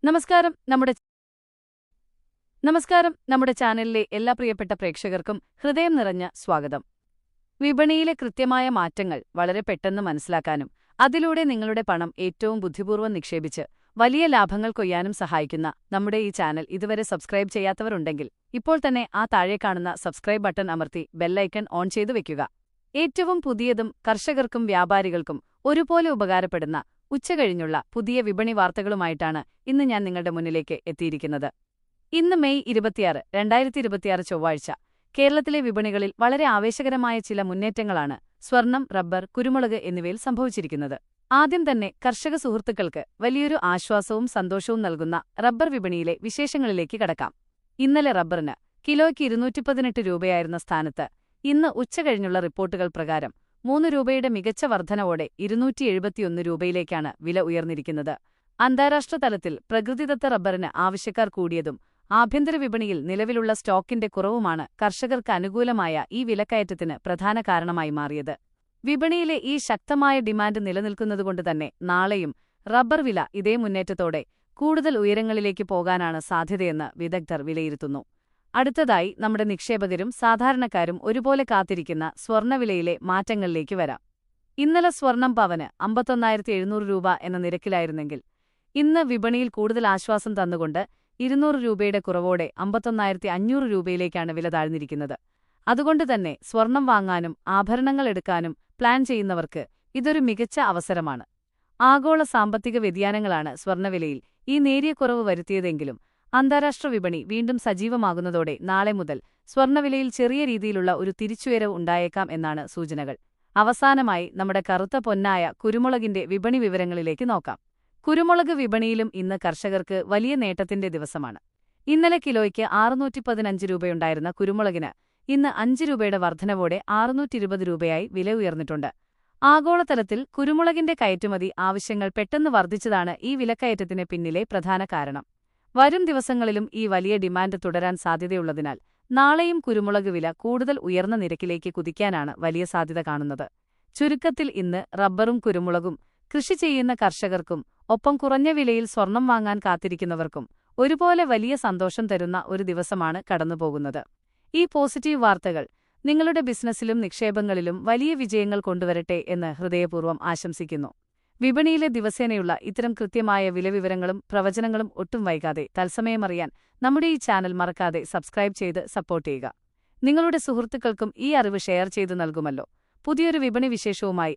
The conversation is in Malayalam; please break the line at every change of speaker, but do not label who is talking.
നമസ്കാരം നമ്മുടെ ചാനലിലെ എല്ലാ പ്രിയപ്പെട്ട പ്രേക്ഷകർക്കും ഹൃദയം നിറഞ്ഞ സ്വാഗതം. വിപണിയിലെ കൃത്യമായ മാറ്റങ്ങൾ വളരെ പെട്ടെന്ന് മനസ്സിലാക്കാനും അതിലൂടെ നിങ്ങളുടെ പണം ഏറ്റവും ബുദ്ധിപൂർവ്വം നിക്ഷേപിച്ച് വലിയ ലാഭങ്ങൾ കൊയ്യാനും സഹായിക്കുന്ന നമ്മുടെ ഈ ചാനൽ ഇതുവരെ സബ്സ്ക്രൈബ് ചെയ്യാത്തവരുണ്ടെങ്കിൽ ഇപ്പോൾ തന്നെ ആ താഴെ കാണുന്ന സബ്സ്ക്രൈബ് ബട്ടൺ അമർത്തി ബെല്ലൈക്കൺ ഓൺ ചെയ്തു വെക്കുക. ഏറ്റവും പുതിയതും കർഷകർക്കും വ്യാപാരികൾക്കും ഒരുപോലെ ഉപകാരപ്പെടുന്ന ഉച്ചകഴിഞ്ഞുള്ള പുതിയ വിപണി വാർത്തകളുമായിട്ടാണ് ഇന്ന് ഞാൻ നിങ്ങളുടെ മുന്നിലേക്ക് എത്തിയിരിക്കുന്നത്. ഇന്ന് മെയ് 26, 2026 ചൊവ്വാഴ്ച കേരളത്തിലെ വിപണികളിൽ വളരെ ആവേശകരമായ ചില മുന്നേറ്റങ്ങളാണ് സ്വർണം, റബ്ബർ, കുരുമുളക് എന്നിവയിൽ സംഭവിച്ചിരിക്കുന്നത്. ആദ്യം തന്നെ കർഷക സുഹൃത്തുക്കൾക്ക് വലിയൊരു ആശ്വാസവും സന്തോഷവും നൽകുന്ന റബ്ബർ വിപണിയിലെ വിശേഷങ്ങളിലേക്ക് കടക്കാം. ഇന്നലെ റബ്ബറിന് കിലോയ്ക്ക് 218 രൂപയായിരുന്ന സ്ഥാനത്ത് ഇന്ന് ഉച്ചകഴിഞ്ഞുള്ള റിപ്പോർട്ടുകൾ പ്രകാരം 3 രൂപയുടെ മികച്ച വർധനവോടെ 271 രൂപയിലേക്കാണ് വില ഉയർന്നിരിക്കുന്നത്. അന്താരാഷ്ട്ര തലത്തിൽ പ്രകൃതിദത്ത റബ്ബറിന് ആവശ്യക്കാർ കൂടിയതും ആഭ്യന്തര വിപണിയിൽ നിലവിലുള്ള സ്റ്റോക്കിന്റെ കുറവുമാണ് കർഷകർക്ക് അനുകൂലമായ ഈ വിലക്കയറ്റത്തിന് പ്രധാന കാരണമായി മാറിയത്. വിപണിയിലെ ഈ ശക്തമായ ഡിമാൻഡ് നിലനിൽക്കുന്നതുകൊണ്ടുതന്നെ നാളെയും റബ്ബർ വില ഇതേ മുന്നേറ്റത്തോടെ കൂടുതൽ ഉയരങ്ങളിലേക്ക് പോകാനാണ് സാധ്യതയെന്ന് വിദഗ്ധർ വിലയിരുത്തുന്നു. അടുത്തതായി നമ്മുടെ നിക്ഷേപകരും സാധാരണക്കാരും ഒരുപോലെ കാത്തിരിക്കുന്ന സ്വർണ്ണവിലയിലെ മാറ്റങ്ങളിലേക്ക് വരാം. ഇന്നലെ സ്വർണം പവന് 51,700 രൂപ എന്ന നിരക്കിലായിരുന്നെങ്കിൽ ഇന്ന് വിപണിയിൽ കൂടുതൽ ആശ്വാസം തന്നുകൊണ്ട് 200 രൂപയുടെ കുറവോടെ 51,500 രൂപയിലേക്കാണ് വില താഴ്ന്നിരിക്കുന്നത്. അതുകൊണ്ടുതന്നെ സ്വർണം വാങ്ങാനും ആഭരണങ്ങൾ എടുക്കാനും പ്ലാൻ ചെയ്യുന്നവർക്ക് ഇതൊരു മികച്ച അവസരമാണ്. ആഗോള സാമ്പത്തിക വ്യതിയാനങ്ങളാണ് സ്വർണ്ണവിലയിൽ ഈ നേരിയ കുറവ് വരുത്തിയതെങ്കിലും അന്താരാഷ്ട്ര വിപണി വീണ്ടും സജീവമാകുന്നതോടെ നാളെ മുതൽ സ്വർണ്ണവിലയിൽ ചെറിയ രീതിയിലുള്ള ഒരു തിരിച്ചുയരവ് ഉണ്ടായേക്കാം എന്നാണ് സൂചനകൾ. അവസാനമായി നമ്മുടെ കറുത്ത പൊന്നായ കുരുമുളകിന്റെ വിപണി വിവരങ്ങളിലേക്ക് നോക്കാം. കുരുമുളക് വിപണിയിലും ഇന്ന് കർഷകർക്ക് വലിയ നേട്ടത്തിന്റെ ദിവസമാണ്. ഇന്നലെ കിലോയ്ക്ക് 615 രൂപയുണ്ടായിരുന്ന കുരുമുളകിന് ഇന്ന് 5 രൂപയുടെ വർധനവോടെ 620 രൂപയായി വില ഉയർന്നിട്ടുണ്ട്. ആഗോളതലത്തിൽ കുരുമുളകിന്റെ കയറ്റുമതി ആവശ്യങ്ങൾ പെട്ടെന്ന് വർദ്ധിച്ചതാണ് ഈ വിലക്കയറ്റത്തിന് പിന്നിലെ പ്രധാന കാരണം. വരും ദിവസങ്ങളിലും ഈ വലിയ ഡിമാൻഡ് തുടരാൻ സാധ്യതയുള്ളതിനാൽ നാളെയും കുരുമുളക് വില കൂടുതൽ ഉയർന്ന നിരക്കിലേക്ക് കുതിക്കാനാണ് വലിയ സാധ്യത കാണുന്നത്. ചുരുക്കത്തിൽ ഇന്ന് റബ്ബറും കുരുമുളകും കൃഷി ചെയ്യുന്ന കർഷകർക്കും ഒപ്പം കുറഞ്ഞ വിലയിൽ സ്വർണം വാങ്ങാൻ കാത്തിരിക്കുന്നവർക്കും ഒരുപോലെ വലിയ സന്തോഷം തരുന്ന ഒരു ദിവസമാണ് കടന്നുപോകുന്നത്. ഈ പോസിറ്റീവ് വാർത്തകൾ നിങ്ങളുടെ ബിസിനസ്സിലും നിക്ഷേപങ്ങളിലും വലിയ വിജയങ്ങൾ കൊണ്ടുവരട്ടെ എന്ന് ഹൃദയപൂർവ്വം ആശംസിക്കുന്നു. വിപണിയിലെ ദിവസേനയുള്ള ഇത്തരം കൃത്യമായ വിലവിവരങ്ങളും പ്രവചനങ്ങളും ഒട്ടും വൈകാതെ തത്സമയമറിയാൻ നമ്മുടെ ഈ ചാനൽ മറക്കാതെ സബ്സ്ക്രൈബ് ചെയ്ത് സപ്പോർട്ട് ചെയ്യുക. നിങ്ങളുടെ സുഹൃത്തുക്കൾക്കും ഈ അറിവ് ഷെയർ ചെയ്തു നൽകുമല്ലോ. പുതിയൊരു വിപണി വിശേഷവുമായി